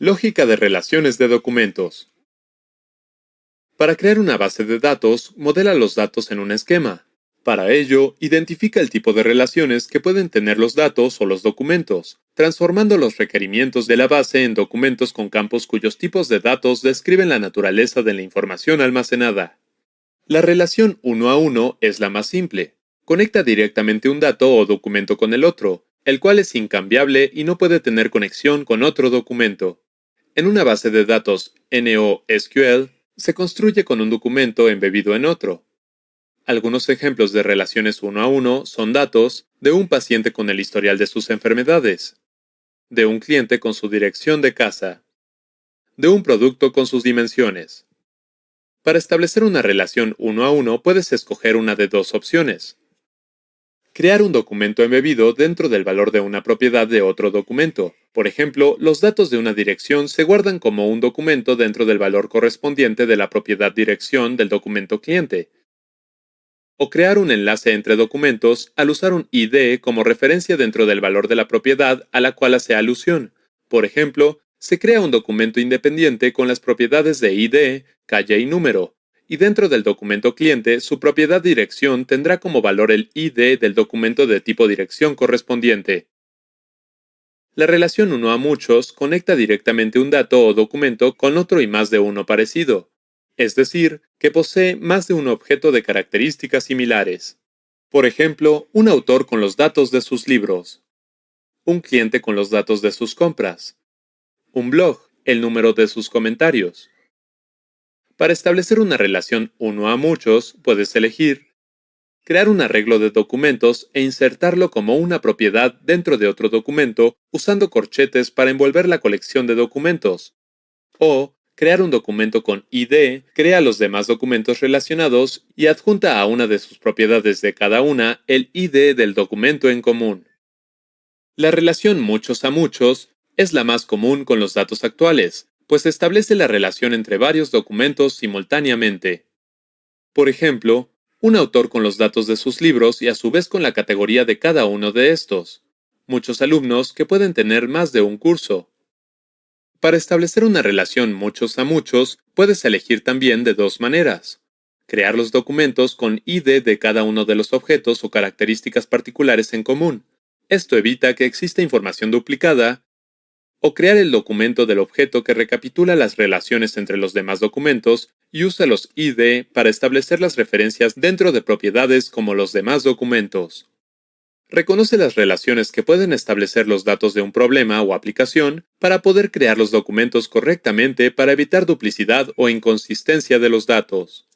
Lógica de relaciones de documentos. Para crear una base de datos, modela los datos en un esquema. Para ello, identifica el tipo de relaciones que pueden tener los datos o los documentos, transformando los requerimientos de la base en documentos con campos cuyos tipos de datos describen la naturaleza de la información almacenada. La relación uno a uno es la más simple. Conecta directamente un dato o documento con el otro, el cual es incambiable y no puede tener conexión con otro documento. En una base de datos NoSQL, se construye con un documento embebido en otro. Algunos ejemplos de relaciones uno a uno son datos de un paciente con el historial de sus enfermedades, de un cliente con su dirección de casa, de un producto con sus dimensiones. Para establecer una relación uno a uno puedes escoger una de dos opciones. Crear un documento embebido dentro del valor de una propiedad de otro documento. Por ejemplo, los datos de una dirección se guardan como un documento dentro del valor correspondiente de la propiedad dirección del documento cliente. O crear un enlace entre documentos al usar un ID como referencia dentro del valor de la propiedad a la cual hace alusión. Por ejemplo, se crea un documento independiente con las propiedades de ID, calle y número, y dentro del documento cliente su propiedad dirección tendrá como valor el ID del documento de tipo dirección correspondiente. La relación uno a muchos conecta directamente un dato o documento con otro y más de uno parecido, es decir, que posee más de un objeto de características similares. Por ejemplo, un autor con los datos de sus libros, un cliente con los datos de sus compras, un blog, el número de sus comentarios. Para establecer una relación uno a muchos, puedes elegir crear un arreglo de documentos e insertarlo como una propiedad dentro de otro documento usando corchetes para envolver la colección de documentos. O crear un documento con ID, crea los demás documentos relacionados y adjunta a una de sus propiedades de cada una el ID del documento en común. La relación muchos a muchos es la más común con los datos actuales, pues establece la relación entre varios documentos simultáneamente. Por ejemplo, un autor con los datos de sus libros y a su vez con la categoría de cada uno de estos. Muchos alumnos que pueden tener más de un curso. Para establecer una relación muchos a muchos, puedes elegir también de dos maneras. Crear los documentos con ID de cada uno de los objetos o características particulares en común. Esto evita que exista información duplicada. O crear el documento del objeto que recapitula las relaciones entre los demás documentos y usa los ID para establecer las referencias dentro de propiedades como los demás documentos. Reconoce las relaciones que pueden establecer los datos de un problema o aplicación para poder crear los documentos correctamente para evitar duplicidad o inconsistencia de los datos.